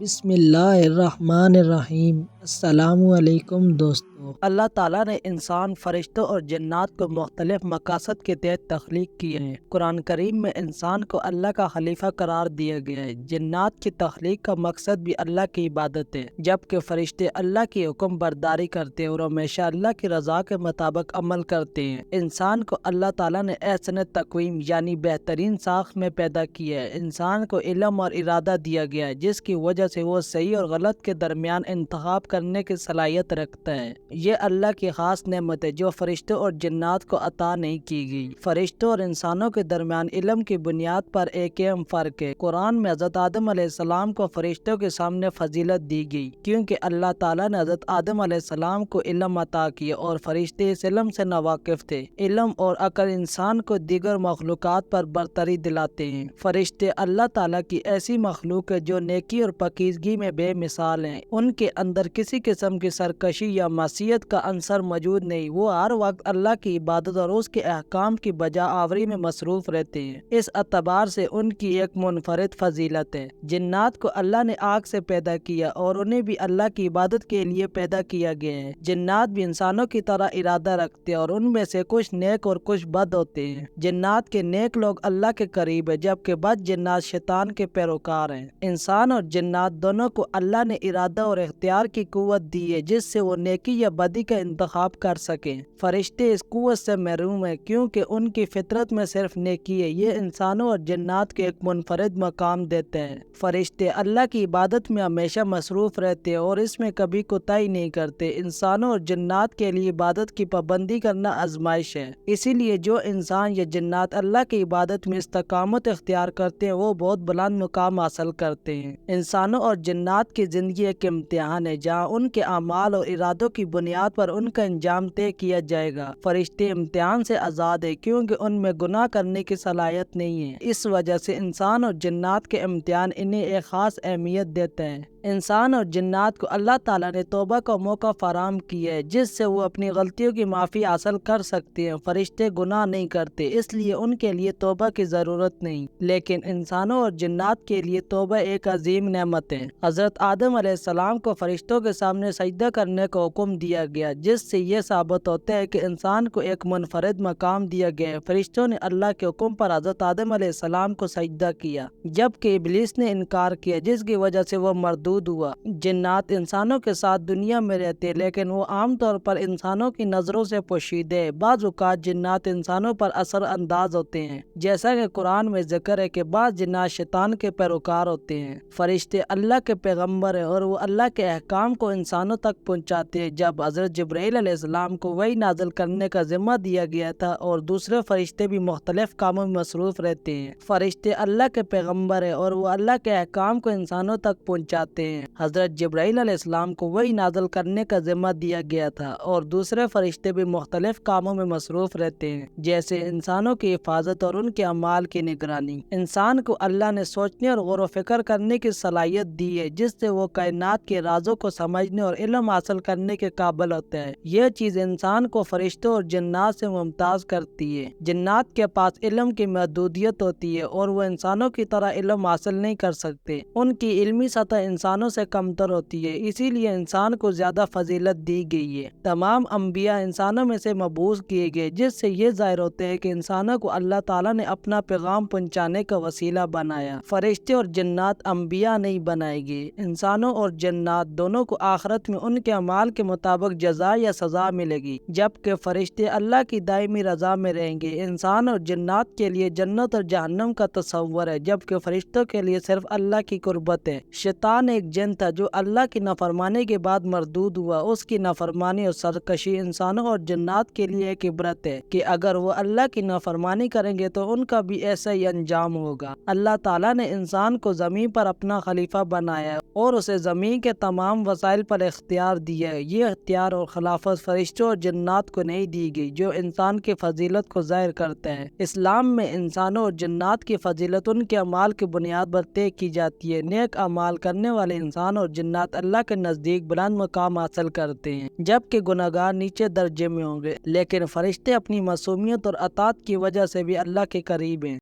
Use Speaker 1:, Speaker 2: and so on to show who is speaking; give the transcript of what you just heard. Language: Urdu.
Speaker 1: بسم اللہ الرحمن الرحیم۔ السلام علیکم دوستو۔ اللہ تعالیٰ نے انسان، فرشتوں اور جنات کو مختلف مقاصد کے تحت تخلیق کیے ہیں۔ قرآن کریم میں انسان کو اللہ کا خلیفہ قرار دیا گیا ہے۔ جنات کی تخلیق کا مقصد بھی اللہ کی عبادت ہے، جبکہ فرشتے اللہ کی حکم برداری کرتے ہیں اور ہمیشہ اللہ کی رضا کے مطابق عمل کرتے ہیں۔ انسان کو اللہ تعالیٰ نے احسن تقویم یعنی بہترین ساخت میں پیدا کیا ہے۔ انسان کو علم اور ارادہ دیا گیا ہے، جس کی وجہ سے وہ صحیح اور غلط کے درمیان انتخاب کرنے کی صلاحیت رکھتا ہے۔ یہ اللہ کی خاص نعمت ہے جو فرشتوں اور جنات کو عطا نہیں کی گئی۔ فرشتوں اور انسانوں کے درمیان علم کی بنیاد پر ایک اہم فرق ہے۔ قرآن میں حضرت آدم علیہ السلام کو فرشتوں کے سامنے فضیلت دی گئی، کیونکہ اللہ تعالیٰ نے حضرت آدم علیہ السلام کو علم عطا کیا اور فرشتے اس علم سے ناواقف تھے۔ علم اور عقل انسان کو دیگر مخلوقات پر برتری دلاتے ہیں۔ فرشتے اللہ تعالیٰ کی ایسی مخلوق ہے جو نیکی اور پاکیزگی میں بے مثال ہیں۔ ان کے اندر کسی قسم کی سرکشی یا معصیت کا عنصر موجود نہیں۔ وہ ہر وقت اللہ کی عبادت اور اس کے احکام کی بجا آوری میں مصروف رہتے ہیں۔ اس اعتبار سے ان کی ایک منفرد فضیلت ہے۔ جنات کو اللہ نے آگ سے پیدا کیا اور انہیں بھی اللہ کی عبادت کے لیے پیدا کیا گیا ہے۔ جنات بھی انسانوں کی طرح ارادہ رکھتے ہیں اور ان میں سے کچھ نیک اور کچھ بد ہوتے ہیں۔ جنات کے نیک لوگ اللہ کے قریب ہیں، جبکہ بد جنات شیطان کے پیروکار ہیں۔ انسان اور جنات دونوں کو اللہ نے ارادہ اور اختیار کی قوت دی ہے، جس سے وہ نیکی یا بدی کا انتخاب کر سکیں۔ فرشتے اس قوت سے محروم ہیں، کیونکہ ان کی فطرت میں صرف نیکی ہے۔ یہ انسانوں اور جنات کے ایک منفرد مقام دیتے ہیں۔ فرشتے اللہ کی عبادت میں ہمیشہ مصروف رہتے ہیں اور اس میں کبھی کوتاہی نہیں کرتے۔ انسانوں اور جنات کے لیے عبادت کی پابندی کرنا آزمائش ہے، اسی لیے جو انسان یا جنات اللہ کی عبادت میں استقامت اختیار کرتے ہیں وہ بہت بلند مقام حاصل کرتے ہیں۔ انسانوں اور جنات کی زندگی ایک امتحان ہے، جہاں ان کے اعمال اور ارادوں کی بنیاد پر ان کا انجام طے کیا جائے گا۔ فرشتے امتحان سے آزاد ہیں، کیونکہ ان میں گناہ کرنے کی صلاحیت نہیں ہے۔ اس وجہ سے انسان اور جنات کے امتحان انہیں ایک خاص اہمیت دیتے ہیں۔ انسان اور جنات کو اللہ تعالیٰ نے توبہ کا موقع فراہم کیا ہے، جس سے وہ اپنی غلطیوں کی معافی حاصل کر سکتے ہیں۔ فرشتے گناہ نہیں کرتے، اس لیے ان کے لیے توبہ کی ضرورت نہیں، لیکن انسانوں اور جنات کے لیے توبہ ایک عظیم نعمت ہے۔ حضرت آدم علیہ السلام کو فرشتوں کے سامنے سجدہ کرنے کا حکم دیا گیا، جس سے یہ ثابت ہوتا ہے کہ انسان کو ایک منفرد مقام دیا گیا ہے۔ فرشتوں نے اللہ کے حکم پر حضرت آدم علیہ السلام کو سجدہ کیا، جبکہ ابلیس نے انکار کیا، جس کی وجہ سے وہ مردود ہوا۔ جنات انسانوں کے ساتھ دنیا میں رہتے ہیں، لیکن وہ عام طور پر انسانوں کی نظروں سے پوشیدہ ہے۔ بعض اوقات جنات انسانوں پر اثر انداز ہوتے ہیں، جیسا کہ قرآن میں ذکر ہے کہ بعض جنات شیطان کے پیروکار ہوتے ہیں۔ فرشتے اللہ کے پیغمبر ہیں اور وہ اللہ کے احکام کو انسانوں تک پہنچاتے ہیں۔ جب حضرت جبرائیل علیہ السلام کو وحی نازل کرنے کا ذمہ دیا گیا تھا اور دوسرے فرشتے بھی مختلف کاموں میں مصروف رہتے ہیں۔ فرشتے اللہ کے پیغمبر ہیں اور وہ اللہ کے احکام کو انسانوں تک پہنچاتے ہیں۔ حضرت جبرائیل علیہ السلام کو وحی نازل کرنے کا ذمہ دیا گیا تھا اور دوسرے فرشتے بھی مختلف کاموں میں مصروف رہتے ہیں، جیسے انسانوں کی حفاظت اور ان کے اعمال کی نگرانی۔ انسان کو اللہ نے سوچنے اور غور و فکر کرنے کی صلاحیت دی ہے، جس سے وہ کائنات کے رازوں کو سمجھنے اور علم حاصل کرنے کے قابل ہوتا ہے۔ یہ چیز انسان کو فرشتوں اور جنات سے ممتاز کرتی ہے۔ جنات کے پاس علم کی محدودیت ہوتی ہے اور وہ انسانوں کی طرح علم حاصل نہیں کر سکتے۔ ان کی علمی سطح انسانوں سے کمتر ہوتی ہے، اسی لیے انسان کو زیادہ فضیلت دی گئی ہے۔ تمام انبیاء انسانوں میں سے مبعوث کیے گئے، جس سے یہ ظاہر ہوتا ہے کہ انسانوں کو اللہ تعالیٰ نے اپنا پیغام پہنچانے کا وسیلہ بنایا۔ فرشتے اور جنات انبیاء نہیں بنائے گئے۔ انسانوں اور جنات دونوں کو آخرت میں ان کے اعمال کے مطابق جزا یا سزا ملے گی، جبکہ فرشتے اللہ کی دائمی رضا میں رہیں گے۔ انسان اور جنات کے لیے جنت اور جہنم کا تصور ہے، جبکہ فرشتوں کے لیے صرف اللہ کی قربت ہے۔ شیطان ایک جن تھا جو اللہ کی نافرمانی کے بعد مردود ہوا۔ اس کی نافرمانی اور سرکشی انسانوں اور جنات کے لیے ایک عبرت ہے کہ اگر وہ اللہ کی نافرمانی کریں گے تو ان کا بھی ایسا ہی انجام ہوگا۔ اللہ تعالیٰ نے انسان کو زمین پر اپنا خلیفہ بنایا ہے اور اسے زمین کے تمام وسائل پر اختیار دیا ہے۔ یہ اختیار اور خلافت فرشتوں اور جنات کو نہیں دی گئی، جو انسان کی فضیلت کو ظاہر کرتا ہے۔ اسلام میں انسانوں اور جنات کی فضیلت ان کے اعمال کی بنیاد پر طے کی جاتی ہے۔ نیک اعمال کرنے والے انسان اور جنات اللہ کے نزدیک بلند مقام حاصل کرتے ہیں، جبکہ گناہگار نیچے درجے میں ہوں گے، لیکن فرشتے اپنی معصومیت اور اطاعت کی وجہ سے بھی اللہ کے قریب ہیں۔